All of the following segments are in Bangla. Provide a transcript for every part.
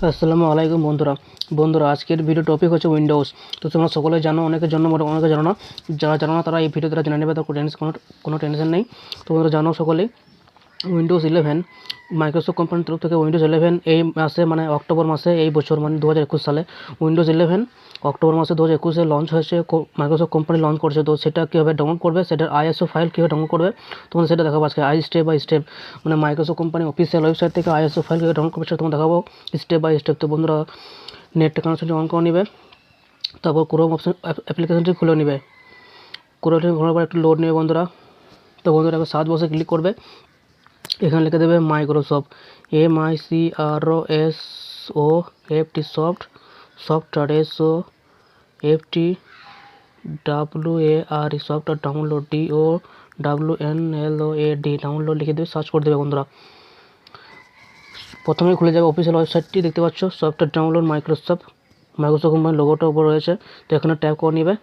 আসসালামু আলাইকুম বন্ধুরা আজকের ভিডিও টপিক হচ্ছে উইন্ডোজ। তো তোমরা সকলে জানো, অনেকের জন্য অনেকে জানো না। যারা জানো না তারা এই ভিডিও দ্বারা জেনে নেবে, তার কোনো টেনশন নেই। তো তোমরা জানো সকলেই উইন্ডোজ 11 মাইক্রোসফট কোম্পানির তরফ থেকে উইন্ডোজ 11 এই মাসে মানে অক্টোবর মাসে এই বছর মানে 2021 সালে উইন্ডোজ 11 অক্টোবর মাসে 2021-এ লঞ্চ হয়েছে। মাইক্রোসফট কোম্পানি লঞ্চ করছে। তো সেটা কীভাবে ডাউনলোড করবে, সেটার আইএসও ফাইল কীভাবে ডাউনলোড করবে তোমাদের সেটা দেখাবো আজকে স্টেপ বাই স্টেপ। মানে মাইক্রোসফট কোম্পানি অফিসিয়াল ওয়েবসাইট থেকে আইএসও ফাইল কীভাবে ডাউনলোড করবে সেটা তোমাদের দেখাবো স্টেপ বাই স্টেপ। তো বন্ধুরা নেটটা কানেকশনটি অন করে নেবে, তারপর ক্রোম অপশন অ্যাপ্লিকেশনটি খুলে নেবে। ক্রোমটি খোলার পর একটু লোড নেবে বন্ধুরা। তো বন্ধুরা এবার সার্চ বক্সে ক্লিক করবে, এখানে লিখে দেবে Microsoft MICROSOFT software software download DOWNLOAD download লিখে দেবে, সার্চ করে দেবে বন্ধুরা। প্রথমে খুলে যাবে অফিসিয়াল ওয়েবসাইটটি, দেখতে পাচ্ছ সফটওয়্যার ডাউনলোড মাইক্রোসফট কোম্পানির লোগোটার উপর রয়েছে। তো এখানে ট্যাপ করে নেবে,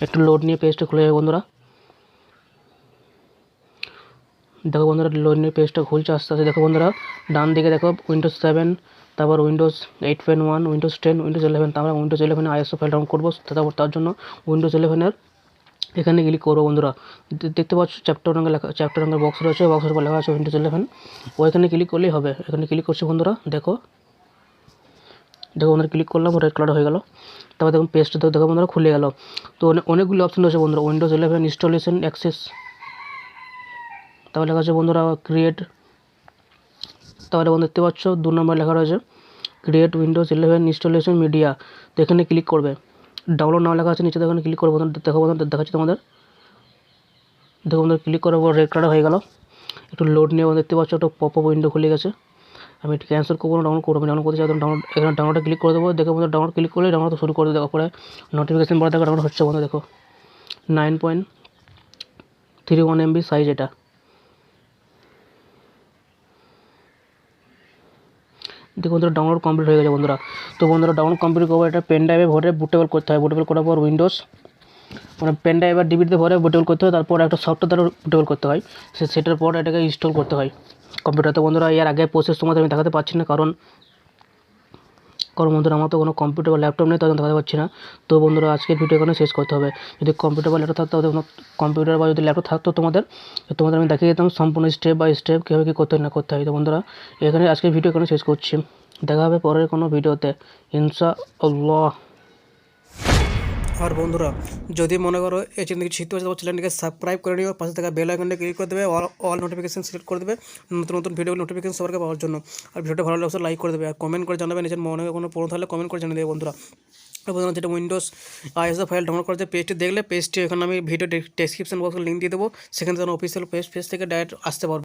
একটু লোড নিয়ে পেজটা খুলে যাবে বন্ধুরা। দেখো বন্ধুরা লোড নিয়ে পেজটা খুলছে আস্তে আস্তে। দেখো বন্ধুরা ডান দিকে দেখো উইন্ডোজ 7, তারপর উইন্ডোজ 8.1, উইন্ডোজ 10, উইন্ডোজ 11। আমরা উইন্ডোজ 11 আইএসও ফাইল ডাউনলোড করবো, তার জন্য উইন্ডোজ 11 এখানে ক্লিক করবো বন্ধুরা। দেখতে পাচ্ছ চ্যাপ্টার রঙের বক্স রয়েছে, বক্সের উপর লেখা আছে উইন্ডোজ 11। ওইখানে ক্লিক করলেই হবে। এখানে ক্লিক করছি বন্ধুরা। দেখো বন্ধুরা ক্লিক করলাম, রেড কালার হয়ে গেল। তারপর দেখুন পেজটা দেখো বন্ধুরা খুলে গেল। তো অনেকগুলো অপশন রয়েছে বন্ধুরা। উইন্ডোজ 11 ইনস্টলেশন অ্যাক্সেস, তারপরে লেখা আছে বন্ধুরা ক্রিয়েট। তাহলে বন্ধু দেখতে পাচ্ছ 2 নম্বর লেখা রয়েছে ক্রিয়েট উইন্ডোজ 11 ইনস্টলেশন মিডিয়া। তো এখানে ক্লিক করবে। ডাউনলোড নাও লেখা আছে নিচে, এখানে ক্লিক করবো বন্ধুরা। দেখো বন্ধুরা দেখাচ্ছি তোমাদের। দেখো বন্ধুরা ক্লিক করার পর রেড কালার হয়ে গেল। একটু লোড নিয়ে দেখতে পাচ্ছ একটা পপ আপ উইন্ডো খুলে গেছে। আমি একটু ক্যান্সেল করবো না, ডাউনলোড করবো। ডাউনলোড করতে চাই এখানে ডাউনলোডে ক্লিক করে দেবো। দেখো বন্ধুরা ডাউনলোড ক্লিক করলে ডাউনলোড শুরু করে দেওয়ার পরে নোটিফিকেশন পরে দেখো ডাউনলোড হচ্ছে বন্ধু। দেখো 9.31 MB সাইজ এটা। দেখো বন্ধুরা ডাউনলোড কমপ্লিট হয়ে গেছে বন্ধুরা। তো বন্ধুরা ডাউনলোড কমপ্লিট করবো, এটা পেন ড্রাইভে ভরে বুটেবল করতে হয়। বুটেবল করার পর উইন্ডোজ মানে পেন ড্রাইভ আর ডিভিডিতে ভরে বুটেবল করতে হয়। তারপর একটা সফটওয়্যার দ্বারা বুটেবল করতে হয়, সেটার পর এটাকে ইনস্টল করতে হয় কম্পিউটারে। তো বন্ধুরা এর আগে প্রসেস তোমাদের আমি দেখাতে পারছি না, কারণ বন্ধুরা আমার তো কোনো কম্পিউটার বা ল্যাপটপ নেই, তখন দেখাতে পারছি না। তো বন্ধুরা আজকের ভিডিও এখানে শেষ করতে হবে। যদি কম্পিউটার বা ল্যাপটপ থাকতো, কম্পিউটার বা যদি ল্যাপটপ থাকতো তোমাদের আমি দেখিয়ে দিতাম সম্পূর্ণ স্টেপ বাই স্টেপ কীভাবে কী করতে হয় না করতে হয়। তো বন্ধুরা এখানে আজকের ভিডিও এখানে শেষ করছি। দেখা হবে পরের কোনো ভিডিওতে ইনশাআল্লাহ। আর বন্ধুরা যদি মনে করো এই চ্যানেল কিছু শিখতে পারছো, চ্যানেলটিকে সাবস্ক্রাইব করে নিও, পাশে থাকা বেল আইকনটা ক্লিক করে দেবে, অল নোটিফিকেশন সিলেক্ট করে দেবে নতুন ভিডিও নোটিফিকেশন সবার পাওয়ার জন্য। আর ভিডিওটা ভালো লাগলে লাইক করে দেবে, আর কমেন্ট করে জানাবে নিজের মনে কোনো প্রশ্ন থাকলে কমেন্ট করে জানিয়ে দেবে বন্ধুরা। বন্ধুরা যেটা উইন্ডোজ আইএসও ফাইল ডাউনলোড করার যে পেজটি দেখলে, পেজটি এখানে আমি ভিডিও ডেসক্রিপশন বক্সে লিঙ্ক দিয়ে দেবো, সেখানে যেন অফিসিয়াল পেজ থেকে ডাইরেক্ট আসতে পারবে।